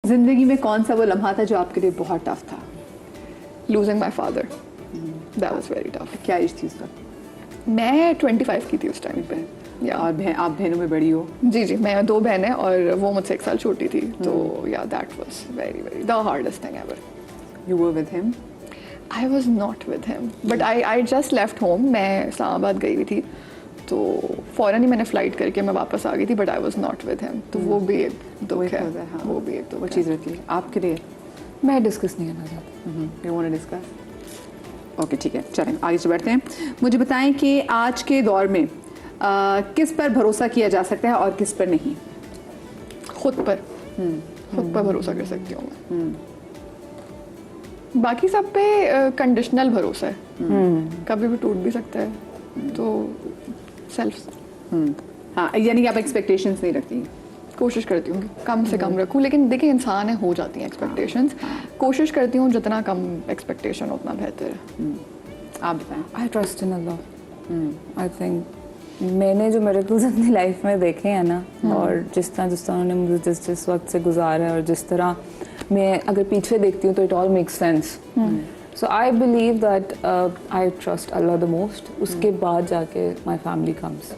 जिंदगी में कौन सा वो लम्हा था जो आपके लिए बहुत टफ था? Losing my father, that was very tough. क्या एज थी उस वक्त? मैं 25 की थी उस टाइम पे। और आप बहनों में बड़ी हो? जी जी, मैं 2 बहनें और वो मुझसे 1 साल छोटी थी। तो या that was very very the hardest thing ever. You were with him? I was not with him, but I just left home. मैं इस्लामाबाद गई हुई थी, तो फ़ौरन ही मैंने फ़्लाइट करके मैं वापस आ गई थी, but I was not with him. तो वो भी एक दुख है, वो भी एक दुख, वो चीज़ रहती है आपके लिए। मैं डिस्कस नहीं करना चाहती। You want to discuss? Okay, ठीक है, चलें आगे से बढ़ते हैं। मुझे बताएं कि आज के दौर में किस पर भरोसा किया जा सकता है और किस पर नहीं? खुद पर भरोसा कर सकती हूँ मैं। बाकी सब पे कंडीशनल भरोसा है, कभी भी टूट भी सकता है। तो सेल्फ हाँ, यानी कि आप एक्सपेक्टेशंस नहीं रखती? कोशिश करती हूँ कि कम से कम रखूँ, लेकिन देखिए इंसान है, हो जाती हैं एक्सपेक्टेशंस। कोशिश करती हूँ जितना कम एक्सपेक्टेशन उतना बेहतर है। आप बताएं। I trust in Allah. I think मैंने जो मिरेकल्स अपनी लाइफ में देखे हैं ना, और जिस तरह उन्होंने मुझे जिस वक्त से गुजारा है, और जिस तरह मैं अगर पीछे देखती हूँ तो it all makes sense. So I believe that I trust Allah the most. उसके बाद जाके my family comes,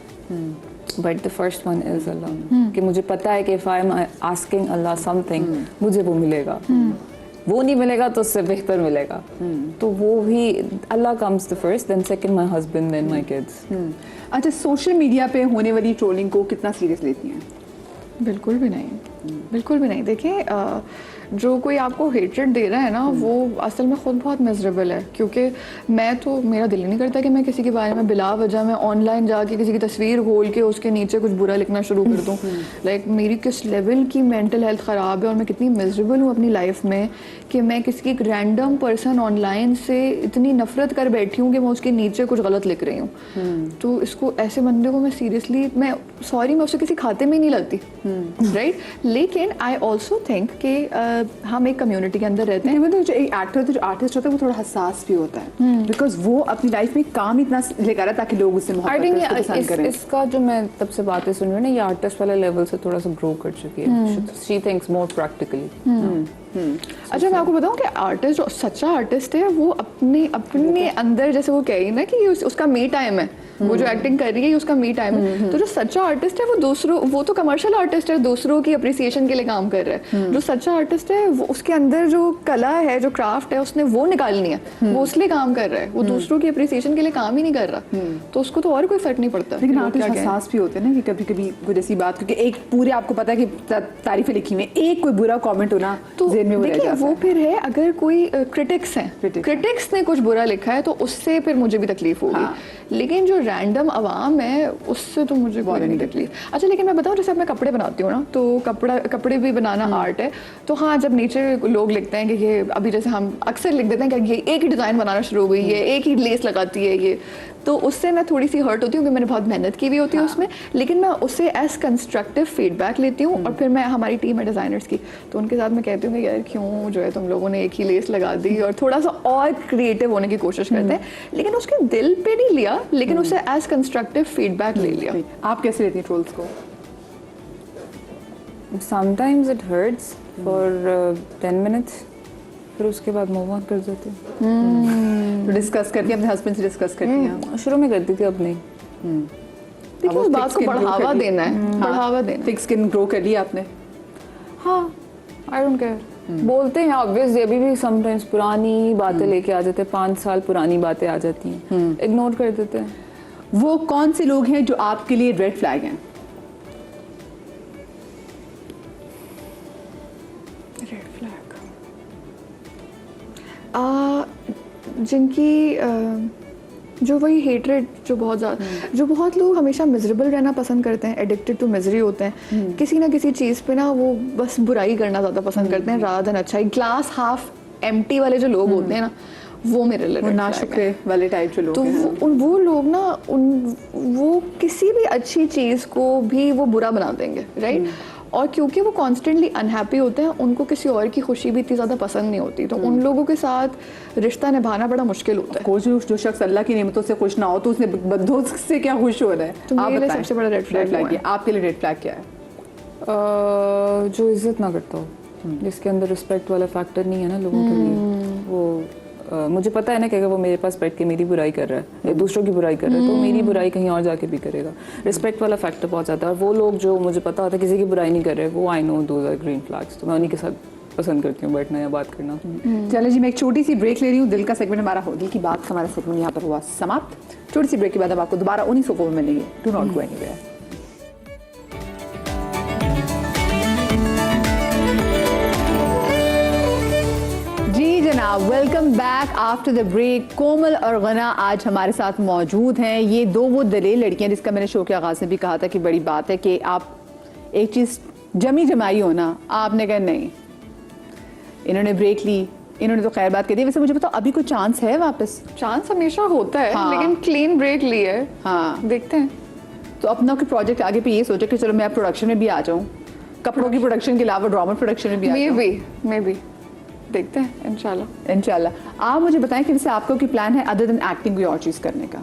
but the first one is Allah. कि मुझे पता है कि if I am asking Allah something, मुझे वो मिलेगा। वो नहीं मिलेगा तो उससे बेहतर मिलेगा। तो वो भी Allah comes the first, then second my husband, then my kids. अच्छा, सोशल मीडिया पे होने वाली ट्रोलिंग को कितना सीरियस लेती हैं? बिल्कुल भी नहीं, बिल्कुल भी नहीं। देखिए जो कोई आपको हेट्रेड दे रहा है ना, वो असल में खुद बहुत मिजरेबल है। क्योंकि मेरा दिल ही नहीं करता कि मैं किसी के बारे में बिला वजह में ऑनलाइन जाके किसी की तस्वीर खोल के उसके नीचे कुछ बुरा लिखना शुरू कर दूँ। लाइक मेरी किस लेवल की मेंटल हेल्थ ख़राब है और मैं कितनी मिजरेबल हूँ अपनी लाइफ में कि मैं किसी एक रैंडम पर्सन ऑनलाइन से इतनी नफरत कर बैठी हूँ कि मैं उसके नीचे कुछ गलत लिख रही हूँ। तो इसको, ऐसे बंदे को मैं सीरियसली, मैं उससे किसी खाते में ही नहीं लगती, राइट। लेकिन आई ऑल्सो थिंक कि हम एक कम्युनिटी के अंदर रहते हैं। मतलब जो एक एक्टर होता है, जो आर्टिस्ट होता है, वो थोड़ा हसास भी होता है, बिकॉज वो अपनी लाइफ में काम इतना लेकर आता है ताकि लोग उससे मोहब्बत करें, उसको पसंद करें। इसका जो मैं तब से बातें सुन रही हूँ ना, ये आर्टिस्ट वाले लेवल से थोड़ा सा ग्रो कर चुकी है। She thinks more practically. अच्छा, मैं आपको बताऊं कि आर्टिस्ट, जो सच्चा आर्टिस्ट है, वो अपने अंदर, जैसे वो कह रही है ना कि उसका मी टाइम है, वो जो एक्टिंग कर रही है उसका मी टाइम है। तो जो सच्चा आर्टिस्ट है वो तो कमर्शियल आर्टिस्ट है, दूसरों की अप्रिसिएशन के लिए काम कर रहा है। जो सच्चा आर्टिस्ट है वो उसके अंदर जो कला है, जो क्राफ्ट है, उसने वो निकालनी है, वो उसलिए काम कर रहा है, वो दूसरों की अप्रिसिएशन के लिए काम ही नहीं कर रहा। तो उसको तो और कोई फर्क नहीं पड़ता। लेकिन आर्टिस्ट हसास भी होते हैं ना, कि कभी कभी कोई जैसी बात, क्योंकि एक पूरे आपको पता है कि तारीफें लिखी हुई, एक कोई बुरा कमेंट होना तो देखिए वो फिर है, अगर कोई क्रिटिक्स हैं, क्रिटिक्स ने कुछ बुरा लिखा है तो उससे फिर मुझे भी तकलीफ होगी। लेकिन जो रैंडम आवाम है उससे तो मुझे कोई नहीं तकलीफ। अच्छा, लेकिन मैं बताऊँ, जैसे मैं कपड़े बनाती हूँ ना, तो कपड़े भी बनाना आर्ट है। तो हाँ, जब नीचे लोग लिखते हैं कि ये, अभी जैसे हम अक्सर लिख देते हैं कि ये एक ही डिज़ाइन बनाना शुरू हो गई है, एक ही लेस लगाती है ये, तो उससे मैं थोड़ी सी हर्ट होती हूँ कि मैंने बहुत मेहनत की भी होती है उसमें। लेकिन मैं उससे एज कंस्ट्रक्टिव फीडबैक लेती हूँ। और फिर मैं, हमारी टीम है डिज़ाइनर्स की, तो उनके साथ मैं कहती हूँ कि यार क्यों जो है तुम लोगों ने एक ही लेस लगा दी, और थोड़ा सा और क्रिएटिव होने की कोशिश करते हैं। लेकिन उसके दिल पे नहीं लिया, लेकिन उसे एज कंस्ट्रक्टिव फीडबैक ले लिया। आप कैसे लेती हैं ट्रोल्स को? Sometimes it hurts for 10 minutes, फिर उसके बाद मूव ऑन कर देते हैं। तो डिस्कस करती हैं अपने हस्बैंड से? डिस्कस करती हैं? शुरू में करती थी, अब नहीं। देखिए उस बात को बढ़ावा देना है, बढ़ावा देना। थिक स्किन ग्रो कर लिया आपने? हाँ, आई डोंट केयर। बोलते हैं ऑब्वियसली, अभी भी समटाइम्स पुरानी बातें लेके आ जाते हैं, 5 साल पुरानी बातें आ जाती हैं, इग्नोर कर देते हैं। वो कौन से लोग हैं जो आपके लिए रेड फ्लैग हैं? रेड फ्लैग जिनकी जो वही हेटरेड, जो बहुत ज़्यादा, जो बहुत लोग हमेशा मिजरेबल रहना पसंद करते हैं, एडिक्टेड टू मिजरी होते हैं, किसी ना किसी चीज़ पे ना वो बस बुराई करना ज़्यादा पसंद करते हैं रादर देन अच्छाई। ग्लास हाफ एम्प्टी वाले जो लोग होते हैं ना, वो मेरे लिए नाशुक्रे वाले टाइप जो लोग तो हैं। वो लोग ना वो किसी भी अच्छी चीज़ को भी वो बुरा बना देंगे, राइट। और क्योंकि वो कॉन्स्टेंटली अनहैप्पी होते हैं, उनको किसी और की खुशी भी इतनी ज़्यादा पसंद नहीं होती, तो उन लोगों के साथ रिश्ता निभाना बड़ा मुश्किल होता है। जो शख्स अल्लाह की नेमतों से खुश ना हो तो उसने बंदों से क्या खुश हो रहा है? तो मेरे लिए सबसे बड़ा रेड फ्लैग है। आपके लिए रेड फ्लैग क्या है? जो इज्जत ना करता हो, जिसके अंदर रिस्पेक्ट वाला फैक्टर नहीं है ना लोगों के लिए, वो मुझे पता है ना कि अगर वो मेरे पास बैठ के मेरी बुराई कर रहा है या दूसरों की बुराई कर रहा है तो मेरी बुराई कहीं और जाके भी करेगा। रिस्पेक्ट वाला फैक्टर बहुत ज़्यादा है। और वो लोग जो मुझे पता होता है किसी की बुराई नहीं कर रहे, वो I know those are green flags, तो मैं उन्हीं के साथ पसंद करती हूँ बैठना या बात करना। चलो जी, मैं एक छोटी सी ब्रेक ले रही हूँ। दिल का सेगमेंट हमारा हो, दिल की बात हमारा सेगमेंट यहाँ पर हुआ समाप्त। छोटी सी ब्रेक के बाद अब आपको दोबारा उन्हीं सोफों में मिलेंगे। Do not go anywhere. जनाब, welcome back after the break. Komal और गना आज हमारे साथ मौजूद हैं। ये दो वो दलेल लड़कियां जिसका मैंने शो के आगाज़ में भी कहा था कि बड़ी बात है कि आप एक चीज़ जमी जमाई हो ना, आपने कहा नहीं। इन्होंने ब्रेक ली, इन्होंने तो खैर बात कर दी। वैसे मुझे बताओ अभी कोई चांस है वापस? चांस हमेशा होता है, हाँ। लेकिन क्लीन ब्रेक ली है, हाँ, देखते हैं। तो अपना कोई प्रोजेक्ट आगे पे ये सोचा कि चलो मैं प्रोडक्शन में भी आ जाऊँ, कपड़ों की प्रोडक्शन के अलावा ड्रामा प्रोडक्शन में भी आ जाऊँ। मे बी देखते हैं इंशाल्लाह। आप मुझे बताएं कि वैसे आपका कोई प्लान है अदर देन एक्टिंग कोई और चीज़ करने का?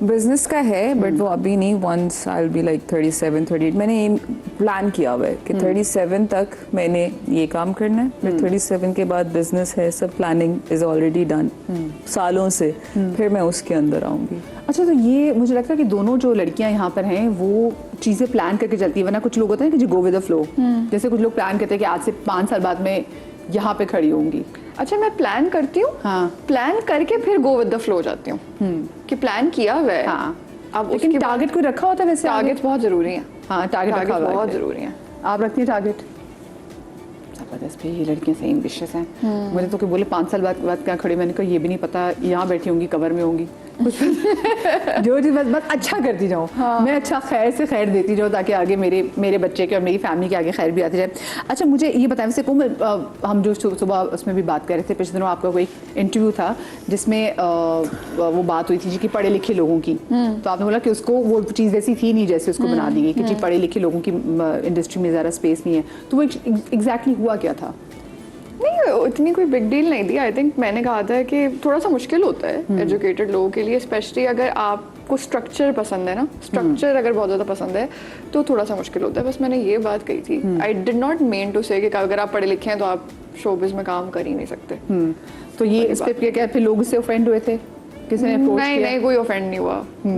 बिजनेस का है बट वो अभी नहीं। Once I will be like 37 38, मैंने ये प्लान किया हुआ है कि 37 तक मैंने ये काम करना है, फिर 37 के बाद बिजनेस है, सब प्लानिंग इज ऑलरेडी डन सालों से, फिर मैं उसके अंदर आऊँगी। अच्छा, तो ये मुझे लगता है कि दोनों जो लड़कियां यहाँ पर हैं वो चीज़ें प्लान करके चलती है, वरना कुछ लोग होते हैं कि जो गो विद द फ्लो। जैसे कुछ लोग प्लान करते हैं कि आज से 5 साल बाद में यहाँ पे खड़ी होंगी। अच्छा, मैं प्लान करती हूँ, हाँ, प्लान करके फिर गो विद द फ्लो जाती हूँ कि प्लान किया हुआ है। हाँ, अब लेकिन टारगेट कोई रखा होता है वैसे? टारगेट बहुत जरूरी है। हाँ, टारगेट रखा हुआ है, बहुत जरूरी है। आप रखती हैं टारगेट? जबरदस्त भी, ये लड़कियां सही एम्बिशियस हैं। मुझे तो कोई बोले 5 साल बाद क्या खड़ी, मैंने कहा ये भी नहीं पता यहाँ बैठी होंगी कवर में होंगी कुछ जो चीज़ बस अच्छा करती जाऊँ। हाँ। मैं अच्छा खैर से खैर देती जाऊँ ताकि आगे मेरे बच्चे के और मेरी फैमिली के आगे खैर भी आती जाए। अच्छा, मुझे ये बताएं वैसे कोमल, हम जो सुबह उसमें भी बात कर रहे थे, पिछले दिनों आपका कोई इंटरव्यू था जिसमें वो बात हुई थी जी कि पढ़े लिखे लोगों की, तो आपने बोला कि उसको वो चीज़ वैसी थी नहीं जैसे उसको बना दी गई कि जी पढ़े लिखे लोगों की इंडस्ट्री में ज़्यादा स्पेस नहीं है। तो वो एग्जैक्टली हुआ क्या था? नहीं, इतनी कोई बिग डील नहीं थी। आई थिंक मैंने कहा था कि थोड़ा सा मुश्किल होता है एजुकेटेड लोगों के लिए, स्पेशली अगर आपको स्ट्रक्चर पसंद है ना, स्ट्रक्चर अगर बहुत ज़्यादा पसंद है तो थोड़ा सा मुश्किल होता है। बस मैंने ये बात कही थी। I did not mean to say कि अगर आप पढ़े लिखे हैं तो आप शोबिज में काम कर ही नहीं सकते। तो ये इस पे क्या फिर लोग इससे ऑफेंड हुए थे? किसी ने अप्रोच किया? नहीं, कोई ऑफेंड नहीं हुआ।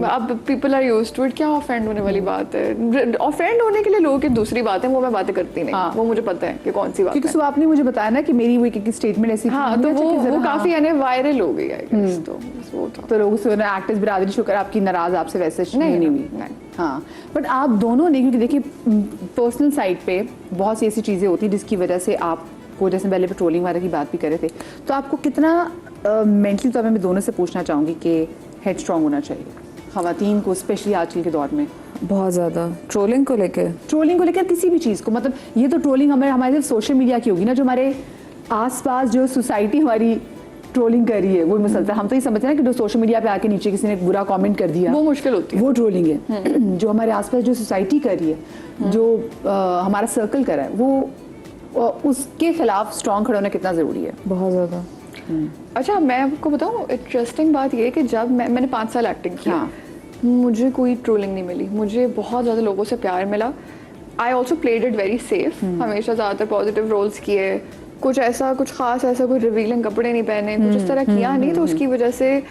अब people are used to it. क्या ऑफेंड होने वाली बात है? ऑफेंड होने के लिए लोगों की दूसरी बात है, वो मैं बातें करती नहीं। हाँ। वो मुझे पता है कि कौन सी बात है, क्योंकि सुबह आपने मुझे बताया ना कि मेरी वो स्टेटमेंट ऐसी। हाँ, तो वो काफी यानी वायरल हो गई है। तो वो था, तो लोगों से एक्टर्स बिरादरी शुक्र आपकी नाराज आपसे वैसे नहीं हुई। हाँ, बट आप दोनों ने, क्योंकि देखिए पर्सनल साइड पे बहुत सी ऐसी चीज़ें होती हैं जिसकी वजह से आपको, जैसे पहले पेट्रोलिंग वाले की बात भी कर रहे थे, तो आपको कितना मेंटली, तो मैं दोनों से पूछना चाहूँगी कि हेड स्ट्रॉन्ग होना चाहिए ख़वातीन को, स्पेशली आजकल के दौर में? बहुत ज़्यादा ट्रोलिंग को लेकर किसी भी चीज़ को, मतलब ये तो ट्रोलिंग हमारे सिर्फ सोशल मीडिया की होगी ना, जो हमारे आसपास जो सोसाइटी हमारी ट्रोलिंग कर रही है वो मसला। हम तो ये समझते हैं कि जो सोशल मीडिया पे आके नीचे किसी ने बुरा कमेंट कर दिया वो मुश्किल होती है, वो ट्रोलिंग है। जो हमारे आसपास जो सोसाइटी कर रही है, जो हमारा सर्कल कर रहा है, वो उसके खिलाफ स्ट्रॉन्ग खड़ा होना कितना ज़रूरी है? बहुत ज़्यादा। अच्छा, मैं आपको बताऊँ, इंटरेस्टिंग बात ये है कि जब मैंने 5 साल एक्टिंग किया, हाँ, मुझे कोई ट्रोलिंग नहीं मिली, मुझे बहुत ज़्यादा लोगों से प्यार मिला। I also played it very safe, हमेशा ज़्यादातर पॉजिटिव रोल्स किए, कुछ खास ऐसा कोई रिवीलिंग कपड़े नहीं पहने, कुछ इस तरह किया नहीं, तो उसकी वजह से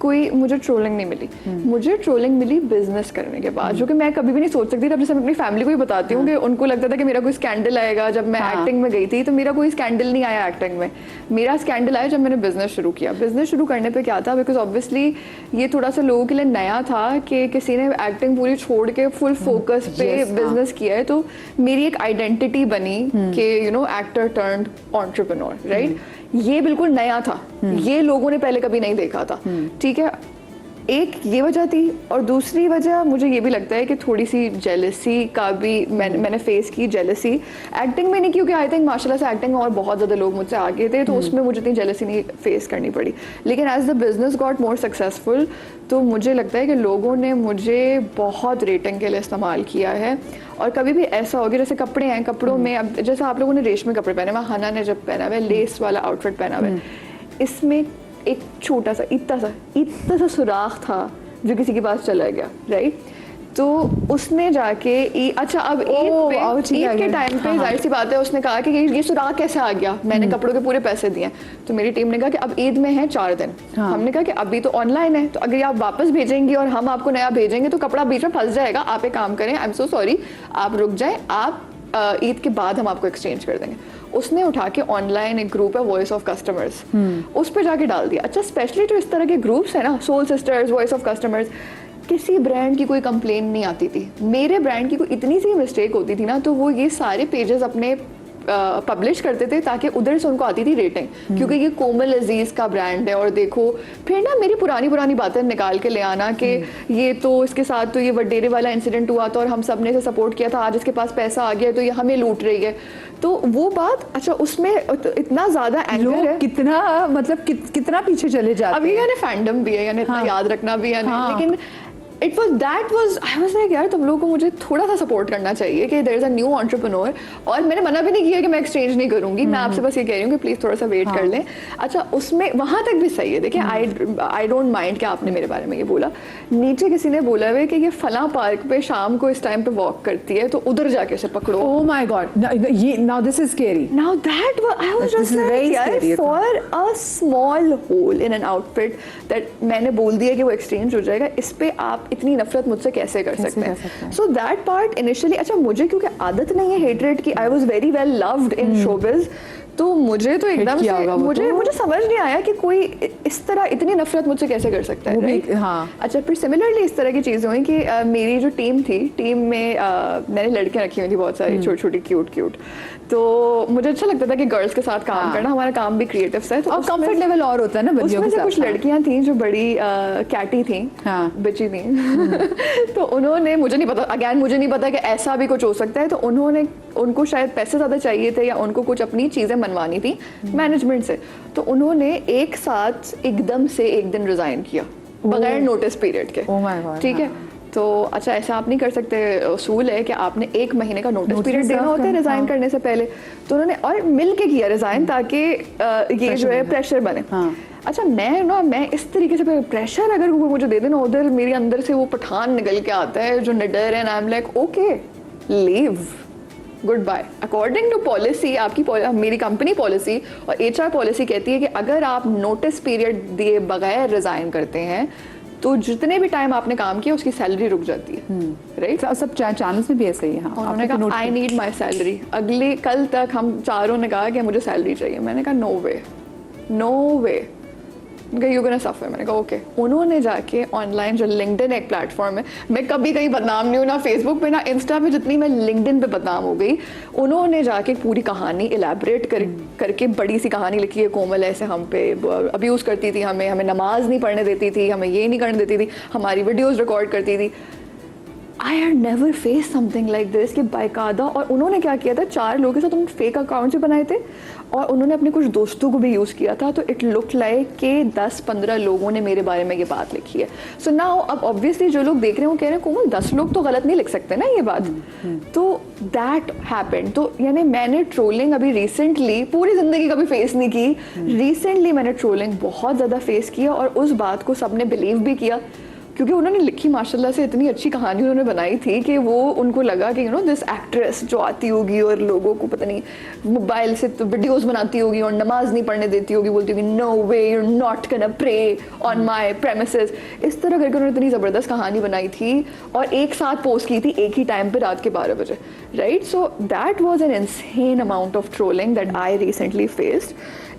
कोई मुझे ट्रोलिंग नहीं मिली। मुझे ट्रोलिंग मिली बिजनेस करने के बाद, जो कि मैं कभी भी नहीं सोच सकती थी। अब जैसे मैं अपनी फैमिली को ही बताती हूँ कि उनको लगता था कि मेरा कोई स्कैंडल आएगा। जब मैं एक्टिंग में गई थी तो मेरा कोई स्कैंडल नहीं आया एक्टिंग में, मेरा स्कैंडल आया जब मैंने बिजनेस शुरू किया। बिजनेस शुरू करने पे क्या था, बिकॉज ऑब्वियसली ये थोड़ा सा लोगों के लिए नया था कि किसी ने एक्टिंग पूरी छोड़ के फुल फोकस पे बिजनेस किया है, तो मेरी एक आइडेंटिटी बनी कि you know actor turned entrepreneur, right. ये बिल्कुल नया था, ये लोगों ने पहले कभी नहीं देखा था, ठीक है। एक ये वजह थी, और दूसरी वजह मुझे ये भी लगता है कि थोड़ी सी जेलसी का भी मैंने फेस की। जेलसी एक्टिंग में नहीं, क्योंकि आई थिंक माशाल्लाह से एक्टिंग में और बहुत ज़्यादा लोग मुझसे आगे थे, तो उसमें मुझे इतनी जेलसी नहीं फेस करनी पड़ी। लेकिन as the business got more successful, तो मुझे लगता है कि लोगों ने मुझे बहुत रेटिंग के लिए इस्तेमाल किया है। और कभी भी ऐसा हो गया, जैसे कपड़े हैं, कपड़ों में अब जैसे आप लोगों ने रेशमी कपड़े पहने हुए, हना ने जब पहना हुआ है लेस वाला आउटफिट पहना हुआ है, इसमें एक छोटा सा इतना सा सुराख था जो किसी के पास चला गया, राइट। तो उसने जाके अच्छा अब ईद के टाइम पे जाहिर सी बात है उसने कहा कि ये सुराग कैसे आ गया, मैंने कपड़ों के पूरे पैसे दिए। तो मेरी टीम ने कहा कि अब ईद में है 4 दिन। हमने कहा कि अभी तो ऑनलाइन है, तो अगर आप वापस भेजेंगी और हम आपको नया भेजेंगे तो कपड़ा बीच में फंस जाएगा। आप एक काम करें, आई एम सो सॉरी, आप रुक जाएं, आप ईद के बाद हम आपको एक्सचेंज कर देंगे। उसने उठा के ऑनलाइन एक ग्रुप है वॉइस ऑफ कस्टमर्स, उस पर जाके डाल दिया। अच्छा स्पेशली जो इस तरह के ग्रुप्स है ना, soul sisters, voice of customers, किसी ब्रांड की कोई कंप्लेन नहीं आती थी। मेरे ब्रांड की कोई इतनी सी मिस्टेक होती थी ना, तो वो ये सारे पेजेस अपने पब्लिश करते थे ताकि उधर से उनको आती थी रेटिंग, क्योंकि ये कोमल अजीज का ब्रांड है। और देखो फिर ना मेरी पुरानी बातें निकाल के ले आना कि ये तो इसके साथ तो ये वडेरे वाला इंसिडेंट हुआ था और हम सब ने इसे सपोर्ट किया था, आज इसके पास पैसा आ गया तो ये हमें लूट रही है। तो वो बात, अच्छा उसमें इतना ज्यादा एंगर है, कितना मतलब कितना पीछे चले जाते हैं। अभी यानी फैंडम भी है, यानी इतना याद रखना भी है नहीं, लेकिन it was that was I was like यार तुम लोगों को मुझे थोड़ा सा सपोर्ट करना चाहिए कि there is a new entrepreneur. और मैंने मना भी नहीं किया कि मैं एक्सचेंज नहीं करूंगी, मैं आपसे बस ये कह रही हूँ कि प्लीज थोड़ा सा वेट कर लें। अच्छा उसमें वहां तक भी सही है, देखिए आई डोंट माइंड कि आपने मेरे बारे में ये बोला। नीचे किसी ने बोला हुआ कि ये फला पार्क पे शाम को इस टाइम पे वॉक करती है, तो उधर जाके उसे पकड़ो। ओह माय गॉड, ये now this is scary. Now that I was just like for a small hole in an outfit दैट मैंने बोल दिया कि वो एक्सचेंज हो जाएगा, इस पे आप इतनी नफरत मुझसे कैसे कर सकते हैं। सो दैट पार्ट इनिशियली, अच्छा मुझे क्योंकि आदत नहीं है हेटरेट की, I was very well loved in showbiz, तो मुझे तो एकदम से मुझे समझ नहीं आया कि कोई इस तरह इतनी नफरत मुझसे कैसे कर सकता है, राइट? हाँ। अच्छा फिर सिमिलरली इस तरह की चीज़ें हुई कि मेरी जो टीम थी, टीम में मैंने लड़कियां रखी हुई थी बहुत सारी, छोटी छोटी क्यूट, तो मुझे अच्छा लगता था कि गर्ल्स के साथ काम करना, हमारा काम भी क्रिएटिव सा है, तो कंफर्ट लेवल और होता है ना बच्चियों के साथ। कुछ लड़कियां थी जो बड़ी कैटी थी, बच्ची थी तो उन्होंने, मुझे नहीं पता, अगेन मुझे नहीं पता कि ऐसा भी कुछ हो सकता है, तो उनको शायद पैसे ज़्यादा चाहिए थे या उनको कुछ अपनी चीज़ें मनवानी थी मैनेजमेंट से, तो उन्होंने एक साथ एकदम से एक दिन रिजाइन किया बगैर नोटिस पीरियड के। ठीक है, तो अच्छा ऐसा आप नहीं कर सकते, उसूल है कि आपने 1 महीने का नोटिस पीरियड देना होता है रिजाइन करने से पहले। तो उन्होंने और मिल के किया रिजाइन ताकि ये जो है प्रेशर बने। अच्छा मैं इस तरीके से प्रेशर अगर वो मुझे दे देना, उधर मेरे अंदर से वो पठान निकल के आता है जो निडर है, I am like okay leave, good bye. According to policy, मेरी कंपनी पॉलिसी और HR पॉलिसी कहती है कि अगर आप नोटिस पीरियड दिए बगैर रिजाइन करते हैं तो जितने भी टाइम आपने काम किया उसकी सैलरी रुक जाती है, राइट? सब चैनल्स में भी ऐसा ही है। उन्होंने कहा आई नीड माई सैलरी। अगले कल तक हम चारों ने कहा कि मुझे सैलरी चाहिए। मैंने कहा नो वे, यू गोना सफर। मैंने कहा ओके। उन्होंने जाके ऑनलाइन जो लिंक्डइन एक प्लेटफॉर्म है, मैं कभी कहीं बदनाम नहीं हूँ, ना फेसबुक पे ना इंस्टा पे, जितनी मैं लिंक्डइन पे बदनाम हो गई। उन्होंने जाके पूरी कहानी इलेबरेट करके बड़ी सी कहानी लिखी है, कोमल ऐसे हम पे अब्यूज़ करती थी, हमें नमाज नहीं पढ़ने देती थी, हमें ये नहीं करने देती थी, हमारी वीडियोज़ रिकॉर्ड करती थी। I had never face something like this कि बाकायदा। और उन्होंने क्या किया था, 4 लोगों के साथ उन्होंने फेक अकाउंट्स भी बनाए थे और उन्होंने अपने कुछ दोस्तों को भी यूज़ किया था। तो इट लुक लाइक कि 10-15 लोगों ने मेरे बारे में ये बात लिखी है। सो नाउ अब ऑब्वियसली जो लोग देख रहे हैं वो कह रहे हैं कोमल 10 लोग तो गलत नहीं लिख सकते ना ये बात। तो दैट हैपेंड। तो यानी मैंने ट्रोलिंग अभी रिसेंटली, पूरी ज़िंदगी कभी फेस नहीं की, रिसेंटली मैंने ट्रोलिंग बहुत ज़्यादा फेस किया और उस बात को सबने बिलीव भी किया क्योंकि उन्होंने लिखी माशाल्लाह से इतनी अच्छी कहानी उन्होंने बनाई थी कि वो उनको लगा कि दिस एक्ट्रेस जो आती होगी और लोगों को पता नहीं मोबाइल से तो वीडियोस बनाती होगी और नमाज नहीं पढ़ने देती होगी, बोलती होगी no way you are not gonna pray on my premises. इस तरह करके उन्होंने इतनी ज़बरदस्त कहानी बनाई थी और एक साथ पोस्ट की थी एक ही टाइम पे रात के 12 बजे, right? So that was an insane amount of trolling that I recently faced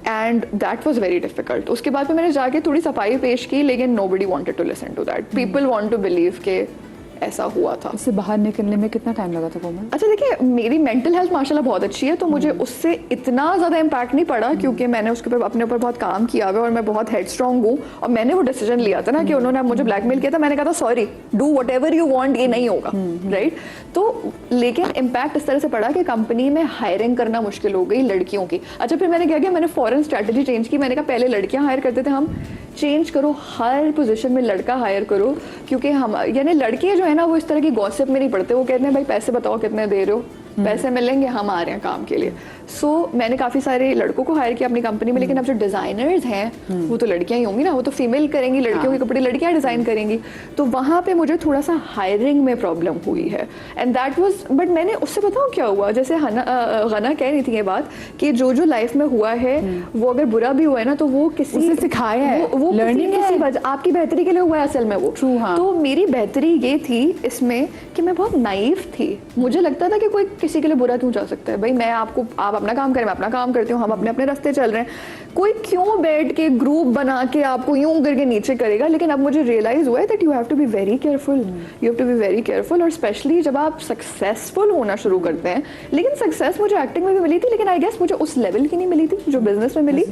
and that was very difficult. उसके बाद में मैंने जाके थोड़ी सफाई पेश की, लेकिन nobody wanted to listen to that. People want to believe के ऐसा हुआ था। उससे बाहर निकलने में कितना टाइम लगा था कोमल? अच्छा देखिए, मेरी मेंटल हेल्थ माशाल्लाह बहुत अच्छी है, तो मुझे उससे इतना ज़्यादा इम्पैक्ट नहीं पड़ा क्योंकि मैंने उसके ऊपर अपने ऊपर बहुत काम किया हुआ और मैं बहुत हेड स्ट्रॉन्ग हूँ। और मैंने वो डिसीजन लिया था ना कि उन्होंने मुझे ब्लैकमेल किया था, मैंने कहा था sorry, do what ever you want, ये नहीं होगा, राइट? तो लेकिन इम्पैक्ट इस तरह से पड़ा कि कंपनी में हायरिंग करना मुश्किल हो गई लड़कियों की। अच्छा फिर मैंने क्या किया, मैंने फॉरेन स्ट्रैटेजी चेंज की। मैंने कहा पहले लड़कियां हायर करते थे हम, चेंज करो, हर पोजीशन में लड़का हायर करो, क्योंकि हम यानी लड़कियां जो है ना वो इस तरह की गॉसिप में नहीं पड़ते। वो कहते हैं भाई पैसे बताओ कितने दे रहे हो, पैसे मिलेंगे, हम आ रहे हैं काम के लिए। सो मैंने काफ़ी सारे लड़कों को हायर किया अपनी कंपनी में, लेकिन अब जो डिज़ाइनर्स हैं वो तो लड़कियां ही होंगी ना, वो तो फीमेल करेंगी, लड़कियों के कपड़े लड़कियां डिज़ाइन करेंगी। तो वहाँ पे मुझे थोड़ा सा हायरिंग में प्रॉब्लम हुई है, एंड दैट वाज, बट मैंने उससे बताऊँ क्या हुआ, जैसे गना कह रही थी ये बात कि जो जो लाइफ में हुआ है वो अगर बुरा भी हुआ है ना, तो वो किसी उसे सिखाया है, वो लर्निंग किसी वजह आपकी बेहतरी के लिए हुआ है असल में वो। True, हाँ। तो मेरी बेहतरी ये थी इसमें कि मैं बहुत नाइव थी। मुझे लगता था कि कोई किसी के लिए बुरा क्यों जा सकता है, भाई मैं आपको, आप अपना काम करें, मैं अपना काम करती हूँ, हम अपने अपने रास्ते चल रहे हैं, कोई क्यों बैठ के ग्रुप बना के आपको यूं करके नीचे करेगा। लेकिन अब मुझे रियलाइज हुआ है that you have to be very careful, you have to be very careful, और स्पेशली जब आप सक्सेसफुल होना शुरू करते हैं। लेकिन सक्सेस मुझे एक्टिंग में भी मिली थी, लेकिन आई गेस मुझे उस लेवल की नहीं मिली थी जो बिजनेस में मिली।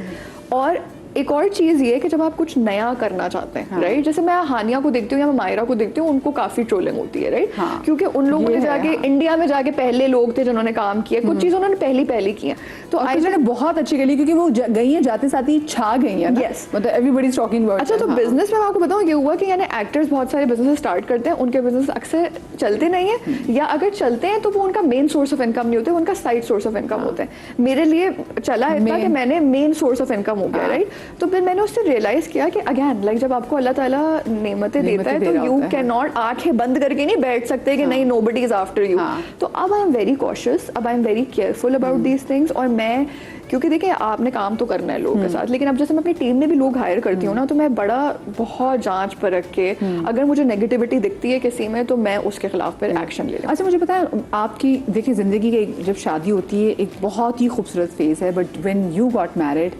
और एक और चीज़ ये है कि जब आप कुछ नया करना चाहते हैं, राइट, जैसे मैं हानिया को देखती हूँ या मैं मायरा को देखती हूँ, उनको काफ़ी ट्रोलिंग होती है, राइट, क्योंकि उन लोगों ने जाके इंडिया में जाके पहले लोग थे जिन्होंने काम किया, कुछ चीज़ उन्होंने पहली की है, तो आई बहुत अच्छी गली, क्योंकि वो गई है जाते साथ ही छा गई है ना। Yes. मतलब एवरीबॉडी इज टॉकिंग अबाउट। अच्छा, तो बिजनेस में मैं आपको बताऊँ ये हुआ कि यानी एक्टर्स बहुत सारे बिजनेस स्टार्ट करते हैं, उनके बिजनेस अक्सर चलते नहीं है, या अगर चलते हैं तो वो उनका मेन सोर्स ऑफ इनकम नहीं होते, उनका साइड सोर्स ऑफ इनकम होते हैं। मेरे लिए चला इतना कि मैंने मेन सोर्स ऑफ इनकम हो गया, राइट। तो फिर मैंने उससे रियलाइज किया कि अगेन लाइक जब आपको अल्लाह ताला नेमतें देता है तो यू कैन नॉट आंखें बंद करके नहीं बैठ सकते कि नहीं नोबडी इज आफ्टर यू। तो अब आई एम वेरी कॉशियस, अब I am very careful about these things. और मैं, क्योंकि देखिए आपने काम तो करना है लोगों के साथ, लेकिन अब जैसे मैं अपनी टीम में भी लोग हायर करती हूँ ना, तो मैं बड़ा बहुत जांच परख के अगर मुझे नेगेटिविटी दिखती है किसी में तो मैं उसके खिलाफ फिर एक्शन ले लूँ। अच्छा, मुझे पता है आपकी, देखिए ज़िंदगी की जब शादी होती है एक बहुत ही खूबसूरत फेज़ है, but when you got married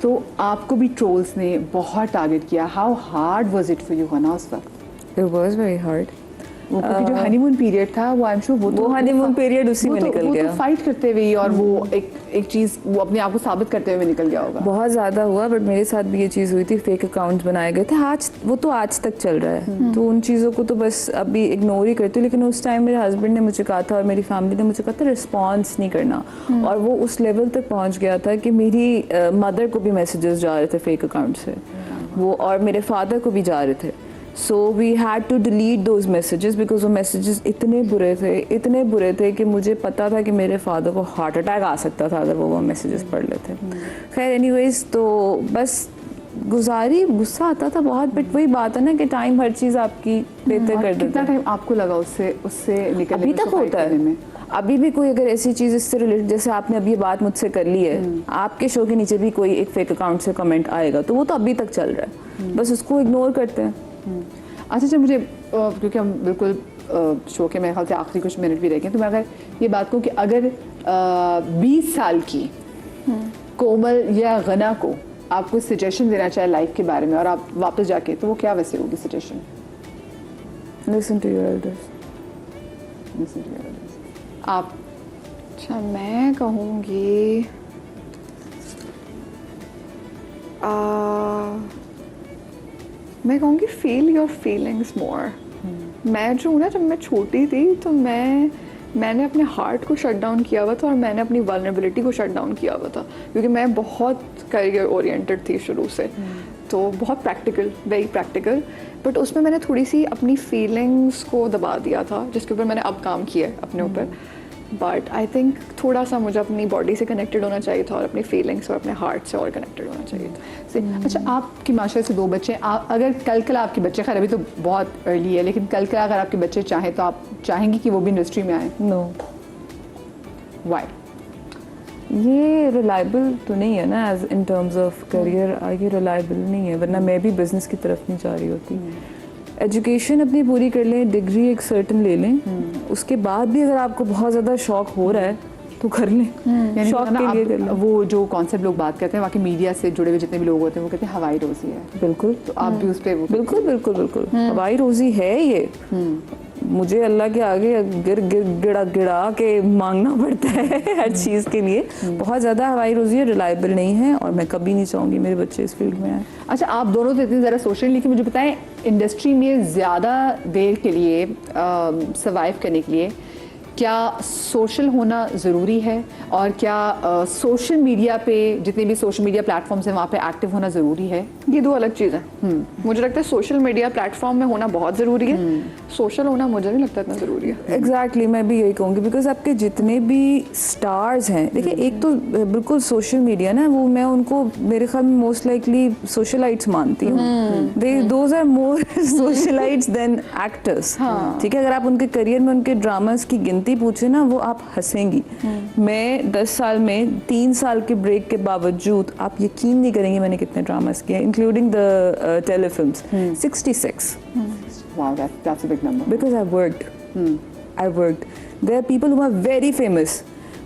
तो आपको भी ट्रोल्स ने बहुत टारगेट किया। How hard was it for you हना उस वक्त? It was very hard. वो क्योंकि जो हनीमून पीरियड था वो आई एम श्योर वो हनीमून पीरियड उसी में निकल गया, वो तो फाइट करते हुए और वो एक चीज़ वो अपने आप को साबित करते हुए निकल गया होगा। बहुत ज़्यादा हुआ, बट मेरे साथ भी ये चीज़ हुई थी, फेक अकाउंट्स बनाए गए थे, आज वो तो आज तक चल रहा है। तो उन चीज़ों को तो बस अभी इग्नोर ही करती हूँ, लेकिन उस टाइम मेरे हस्बैंड ने मुझे कहा था और मेरी फैमिली ने मुझे कहा था रिस्पॉन्स नहीं करना, और वो उस लेवल तक पहुँच गया था कि मेरी मदर को भी मैसेजेस जा रहे थे फेक अकाउंट से, वो और मेरे फादर को भी जा रहे थे। So we had to delete those messages because वो मैसेजेस इतने बुरे थे कि मुझे पता था कि मेरे फादर को हार्ट अटैक आ सकता था अगर वो मैसेजेस पढ़ लेते। खैर एनीवेज, तो बस गुजारी, गुस्सा आता था बहुत, बट वही बात है ना कि टाइम हर चीज़ आपकी बेहतर कर देता है। कितना टाइम आपको लगा उससे निकलने अभी तक होता है, अभी भी कोई अगर ऐसी चीज़ इससे रिलेटेड, जैसे आपने अभी ये बात मुझसे कर ली है, आपके शो के नीचे भी कोई एक फेक अकाउंट से कमेंट आएगा तो वो तो अभी तक चल रहा है, बस उसको इग्नोर करते हैं। अच्छा, मुझे क्योंकि हम बिल्कुल शो के मेरे ख्याल से आखिरी कुछ मिनट भी रह गए, तो मैं अगर ये बात कहूँ कि अगर 20 साल की कोमल या गना को आप कोई सजेशन देना चाहे लाइफ के बारे में और आप वापस जाके, तो वो क्या वैसे होगी suggestion? Listen to your elders. Listen to your elders. आप? अच्छा, मैं कहूँगी मैं कहूँगी फील योर फीलिंग्स मोर। मैं जो हूँ ना, जब मैं छोटी थी तो मैंने अपने हार्ट को शट डाउन किया हुआ था और मैंने अपनी वल्नरेबिलिटी को शट डाउन किया हुआ था, क्योंकि मैं बहुत करियर ओरिएंटेड थी शुरू से, तो बहुत प्रैक्टिकल, वेरी प्रैक्टिकल, बट उसमें मैंने थोड़ी सी अपनी फीलिंग्स को दबा दिया था, जिसके ऊपर मैंने अब काम किया है अपने ऊपर। बट आई थिंक थोड़ा सा मुझे अपनी बॉडी से कनेक्टेड होना चाहिए था और अपनी फीलिंग्स और अपने हार्ट से और कनेक्टेड होना चाहिए था। अच्छा, आपकी माशा से 2 बच्चे, अगर कल आपके बच्चे, खैर अभी तो बहुत अर्ली है, लेकिन कल अगर आपके बच्चे चाहें तो आप चाहेंगी कि वो भी इंडस्ट्री में आए? नो। वाई? ये रिलायबल तो नहीं है ना, as in terms of career ये रिलायबल नहीं है, वरना मैं भी बिजनेस की तरफ नहीं जा रही होती। एजुकेशन अपनी पूरी कर लें, डिग्री एक सर्टन ले लें, उसके बाद भी अगर आपको बहुत ज़्यादा शौक हो रहा है तो कर लें, शौक के लिए कर लें। वो जो कॉन्सेप्ट लोग बात करते हैं, बाकी मीडिया से जुड़े हुए जितने भी लोग होते हैं वो कहते हैं हवाई रोजी है। बिल्कुल, तो आप भी उस पर बिल्कुल हवाई रोजी है ये। मुझे अल्लाह के आगे गिड़ा के मांगना पड़ता है हर चीज़ के लिए, बहुत ज़्यादा हवाई रोजी है, रिलायबल नहीं है, और मैं कभी नहीं चाहूँगी मेरे बच्चे इस फील्ड में आए। अच्छा, आप दोनों तो इतनी ज़रा सोच रहे हैं, लेकिन मुझे बताएं इंडस्ट्री में ज़्यादा देर के लिए सर्वाइव करने के लिए क्या सोशल होना ज़रूरी है और क्या सोशल मीडिया पे जितने भी सोशल मीडिया प्लेटफॉर्म्स हैं वहाँ पे एक्टिव होना ज़रूरी है? ये दो अलग चीज़ है। मुझे लगता है सोशल मीडिया प्लेटफॉर्म में होना बहुत ज़रूरी है, सोशल होना मुझे नहीं लगता इतना ज़रूरी है। एग्जैक्टली मैं भी यही कहूँगी बिकॉज आपके जितने भी स्टार्स हैं, देखिए एक तो बिल्कुल सोशल मीडिया ना, वो मैं उनको मेरे ख्याल में मोस्ट लाइकली सोशलाइट्स मानती हूँ। They those are more socialites than actors. ठीक है, अगर आप उनके करियर में उनके ड्रामास की गिनती पूछे ना, वो आप हंसेंगी। मैं 10 साल में 3 साल के ब्रेक के बावजूद आप यकीन नहीं करेंगे मैंने कितने ड्रामास किए, including the telefilms. 66 Wow, that's a big number. because I worked. I worked. There are people who are very famous,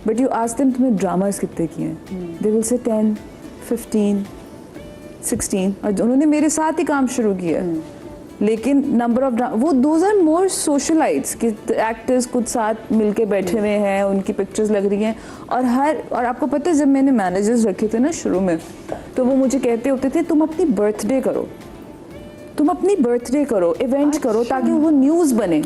but you ask them तुमने dramas कितने किए हैं? They will say 10, 15, 16 और उन्होंने मेरे साथ ही काम शुरू किया। लेकिन नंबर ऑफ वो दोज आर मोर सोशलाइट्स कि एक्टर्स कुछ साथ मिलके बैठे हुए हैं, उनकी पिक्चर्स लग रही हैं और आपको पता है जब मैंने मैनेजर्स रखे थे ना शुरू में, तो वो मुझे कहते होते थे तुम अपनी बर्थडे करो, तुम अपनी बर्थडे करो, इवेंट करो ताकि वो न्यूज़ बने।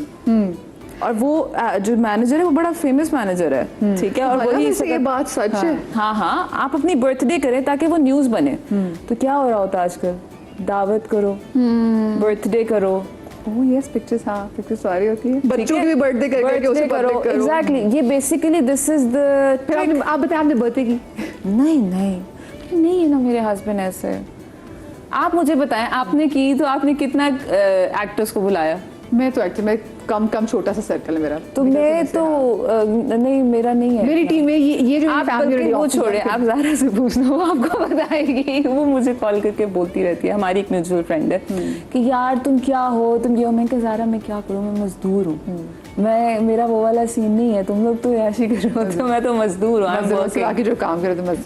और वो जो मैनेजर है वो बड़ा फेमस मैनेजर है, ठीक है, और वही ये बात सच है। हाँ, आप अपनी बर्थडे करें ताकि वो न्यूज़ बने। तो क्या हो रहा होता है आजकल, दावत करो, बर्थडे करो। Oh yes, pictures, हाँ पिक्चर्स सारी होती है। बच्चों की भी बर्थडे करके उसे करो। एग्जैक्टली, ये बेसिकली दिस इज द। फिर आप बताएं आपने बर्थडे की? नहीं है ना मेरे हस्बैंड ऐसे। आप मुझे बताएं, आपने की तो आपने कितना एक्टर्स को बुलाया? मैं तो एक्चुअली मैं कम छोटा सा सर्कल है मेरा। तो मैं तो नहीं, मेरा नहीं है। मेरी टीम में ये जो आप बल्कि वो छोड़े, आप ज़ारा से पूछना, वो आपको बताएगी। वो मुझे कॉल करके बोलती रहती है, हमारी एक म्यूचुअल फ्रेंड है, कि यार तुम क्या हो, तुम ये हो। मैं कहा ज़ारा मैं क्या करूँ, मैं मजदूर हूँ, मेरा वो वाला सीन नहीं है, तुम लोग तो याशी करो, तो मैं तो मजदूर हूँ। जो काम करे तो मजदूर